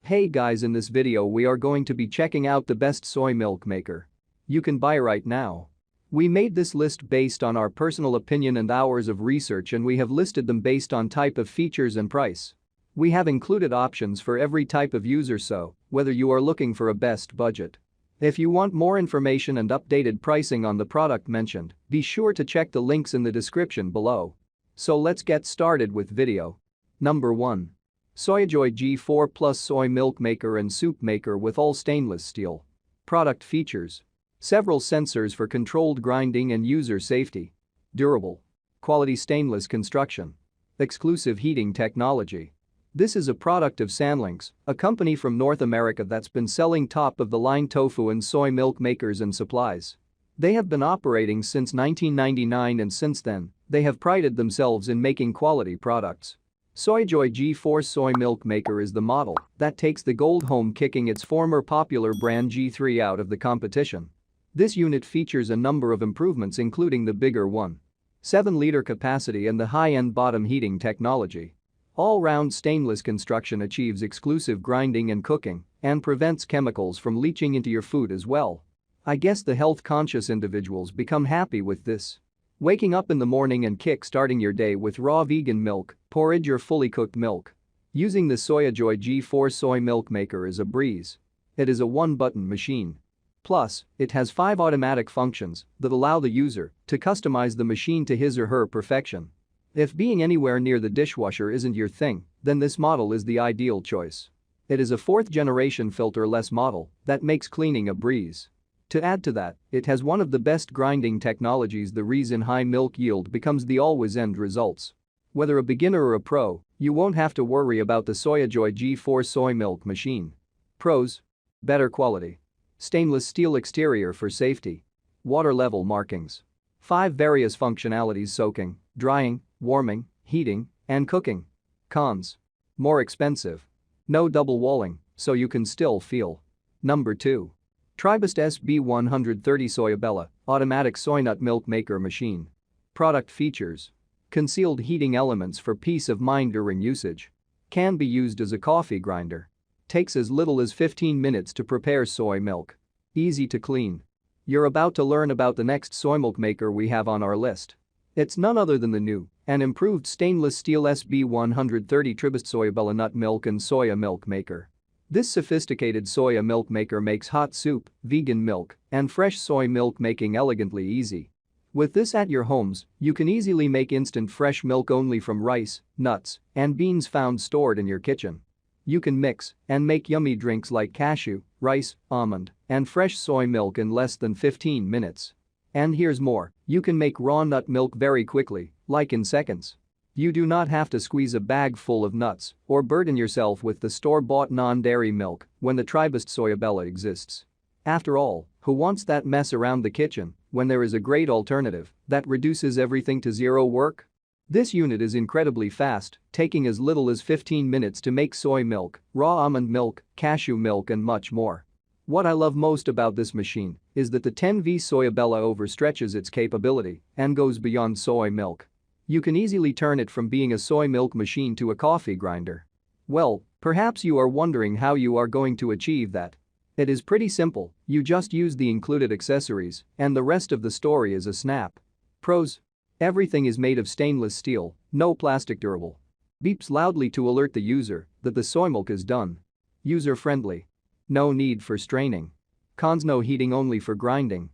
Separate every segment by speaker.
Speaker 1: Hey guys, in this video we are going to be checking out the best soy milk maker you can buy right now. We made this list based on our personal opinion and hours of research, and we have listed them based on type of features and price. We have included options for every type of user, so whether you are looking for a best budget. If you want more information and updated pricing on the product mentioned, be sure to check the links in the description below. So let's get started with video. Number 1. SoyJoy G4 Plus Soy Milk Maker and Soup Maker with all stainless steel. Product features. Several sensors for controlled grinding and user safety. Durable. Quality stainless construction. Exclusive heating technology. This is a product of Sanlinks, a company from North America that's been selling top-of-the-line tofu and soy milk makers and supplies. They have been operating since 1999, and since then, they have prided themselves in making quality products. SoyJoy G4 Soy Milk Maker is the model that takes the gold home, kicking its former popular brand G3 out of the competition. This unit features a number of improvements, including the bigger 1.7-liter capacity and the high-end bottom heating technology. All-round stainless construction achieves exclusive grinding and cooking and prevents chemicals from leaching into your food as well. I guess the health-conscious individuals become happy with this. Waking up in the morning and kick-starting your day with raw vegan milk, porridge or fully cooked milk. Using the SoyJoy G4 Soy Milk Maker is a breeze. It is a one-button machine. Plus, it has 5 automatic functions that allow the user to customize the machine to his or her perfection. If being anywhere near the dishwasher isn't your thing, then this model is the ideal choice. It is a 4th-generation filter-less model that makes cleaning a breeze. To add to that, it has one of the best grinding technologies. The reason high milk yield becomes the always-end results. Whether a beginner or a pro, you won't have to worry about the SoyJoy G4 soy milk machine. Pros: better quality. Stainless steel exterior for safety. Water level markings. 5 various functionalities: soaking, drying, warming, heating, and cooking. Cons: more expensive. No double walling, so you can still feel. Number 2. Tribus SB130 Soyabella Automatic Soy Nut Milk Maker Machine. Product features. Concealed heating elements for peace of mind during usage. Can be used as a coffee grinder. Takes as little as 15 minutes to prepare soy milk. Easy to clean. You're about to learn about the next soy milk maker we have on our list. It's none other than the new and improved stainless steel SB130 Tribest Soyabella Nut Milk and Soya Milk Maker. This sophisticated soya milk maker makes hot soup, vegan milk, and fresh soy milk making elegantly easy. With this at your homes, you can easily make instant fresh milk only from rice, nuts, and beans found stored in your kitchen. You can mix and make yummy drinks like cashew, rice, almond, and fresh soy milk in less than 15 minutes. And here's more: you can make raw nut milk very quickly, like in seconds. You do not have to squeeze a bag full of nuts or burden yourself with the store-bought non-dairy milk when the Tribest Soyabella exists. After all, who wants that mess around the kitchen when there is a great alternative that reduces everything to zero work? This unit is incredibly fast, taking as little as 15 minutes to make soy milk, raw almond milk, cashew milk, and much more. What I love most about this machine is that the 10V Soyabella overstretches its capability and goes beyond soy milk. You can easily turn it from being a soy milk machine to a coffee grinder. Well, perhaps you are wondering how you are going to achieve that. It is pretty simple: you just use the included accessories, and the rest of the story is a snap. Pros: everything is made of stainless steel, no plastic. Durable. Beeps loudly to alert the user that the soy milk is done. User-friendly. No need for straining. Cons: no heating, only for grinding.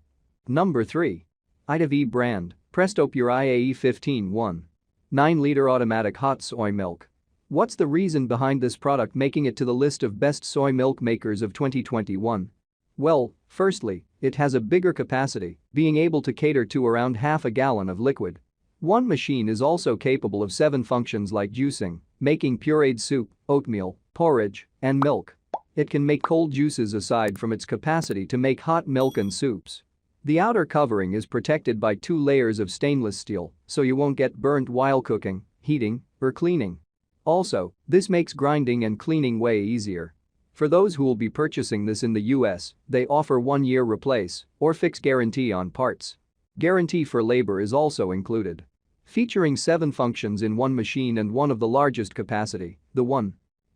Speaker 1: Number 3. IDAV brand, PrestoPure IAE 15 1.9-liter automatic hot soy milk. What's the reason behind this product making it to the list of best soy milk makers of 2021? Well, firstly, it has a bigger capacity, being able to cater to around half a gallon of liquid. One machine is also capable of 7 functions like juicing, making pureed soup, oatmeal, porridge, and milk. It can make cold juices aside from its capacity to make hot milk and soups. The outer covering is protected by 2 layers of stainless steel, so you won't get burnt while cooking, heating, or cleaning. Also, this makes grinding and cleaning way easier. For those who will be purchasing this in the US, they offer 1-year replace or fix guarantee on parts. Guarantee for labor is also included. Featuring 7 functions in one machine and one of the largest capacity, the 1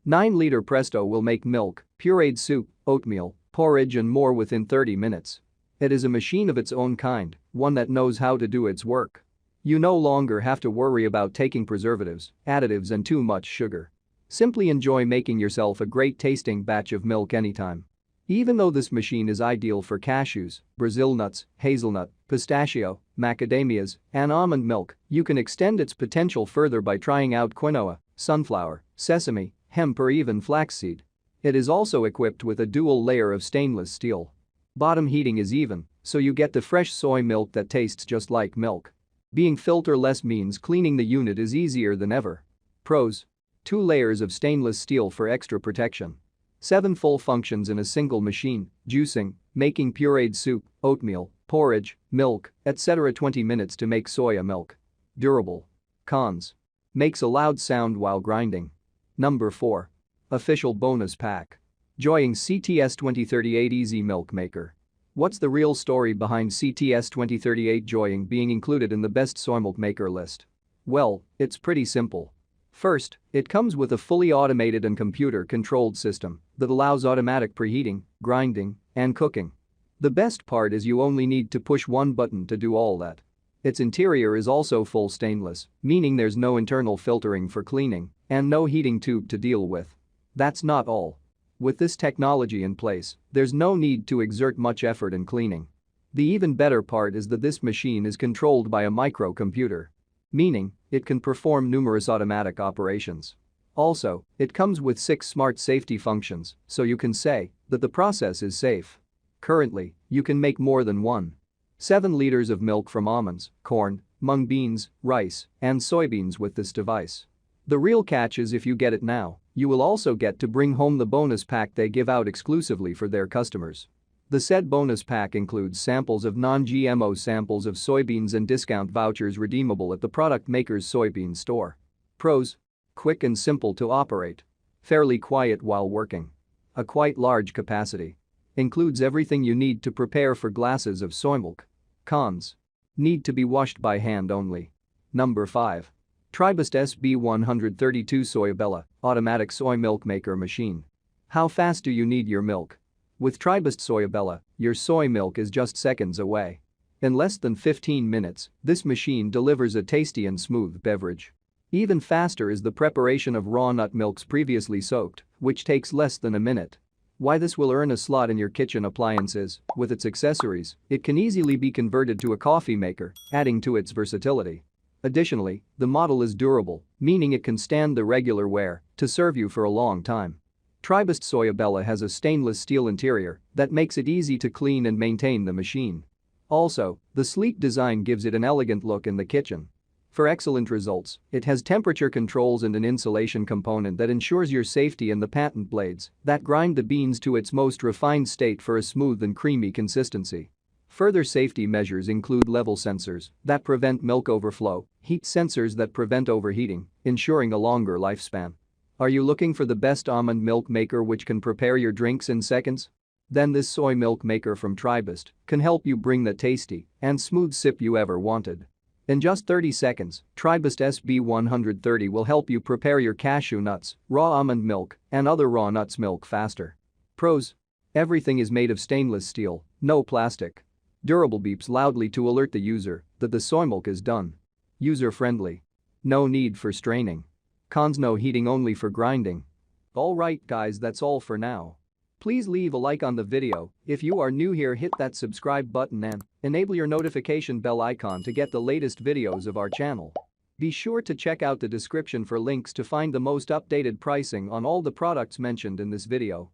Speaker 1: 9-liter Presto will make milk, pureed soup, oatmeal, porridge and more within 30 minutes. It is a machine of its own kind, one that knows how to do its work. You no longer have to worry about taking preservatives, additives and too much sugar. Simply enjoy making yourself a great tasting batch of milk anytime. Even though this machine is ideal for cashews, Brazil nuts, hazelnut, pistachio, macadamias, and almond milk, you can extend its potential further by trying out quinoa, sunflower, sesame, hemp or even flaxseed. It is also equipped with a dual layer of stainless steel. Bottom heating is even, so you get the fresh soy milk that tastes just like milk. Being filterless means cleaning the unit is easier than ever. Pros: 2 layers of stainless steel for extra protection. 7 full functions in a single machine: juicing, making pureed soup, oatmeal, porridge, milk, etc. 20 minutes to make soya milk. Durable. Cons: makes a loud sound while grinding. Number 4. Official bonus pack. Joyoung CTS 2038 Easy Milk Maker. What's the real story behind CTS 2038 Joyoung being included in the best soy milk maker list? Well, it's pretty simple. First, it comes with a fully automated and computer-controlled system that allows automatic preheating, grinding, and cooking. The best part is you only need to push one button to do all that. Its interior is also full stainless, meaning there's no internal filtering for cleaning and no heating tube to deal with. That's not all. With this technology in place, there's no need to exert much effort in cleaning. The even better part is that this machine is controlled by a microcomputer, meaning it can perform numerous automatic operations. Also, it comes with 6 smart safety functions, so you can say that the process is safe. Currently, you can make more than 7 liters of milk from almonds, corn, mung beans, rice, and soybeans with this device. The real catch is if you get it now, you will also get to bring home the bonus pack they give out exclusively for their customers. The said bonus pack includes samples of non-GMO samples of soybeans and discount vouchers redeemable at the product maker's soybean store. Pros: quick and simple to operate. Fairly quiet while working. A quite large capacity. Includes everything you need to prepare for glasses of soy milk. Cons: need to be washed by hand only. Number 5. Tribest SB132 Soyabella Automatic Soy Milk Maker Machine. How fast do you need your milk? With Tribest Soyabella, your soy milk is just seconds away. In less than 15 minutes, this machine delivers a tasty and smooth beverage. Even faster is the preparation of raw nut milks previously soaked, which takes less than a minute. Why this will earn a slot in your kitchen appliances, with its accessories, it can easily be converted to a coffee maker, adding to its versatility. Additionally, the model is durable, meaning it can stand the regular wear to serve you for a long time. Tribest Soyabella has a stainless steel interior that makes it easy to clean and maintain the machine. Also, the sleek design gives it an elegant look in the kitchen. For excellent results, it has temperature controls and an insulation component that ensures your safety and the patent blades that grind the beans to its most refined state for a smooth and creamy consistency. Further safety measures include level sensors that prevent milk overflow, heat sensors that prevent overheating, ensuring a longer lifespan. Are you looking for the best almond milk maker which can prepare your drinks in seconds? Then this soy milk maker from Tribest can help you bring the tasty and smooth sip you ever wanted. In just 30 seconds, Tribest SB130 will help you prepare your cashew nuts, raw almond milk, and other raw nuts milk faster. Pros: everything is made of stainless steel, no plastic. Durable, beeps loudly to alert the user that the soy milk is done. User-friendly. No need for straining. Cons: no heating, only for grinding. Alright guys, that's all for now. Please leave a like on the video. If you are new here, hit that subscribe button and enable your notification bell icon to get the latest videos of our channel. Be sure to check out the description for links to find the most updated pricing on all the products mentioned in this video.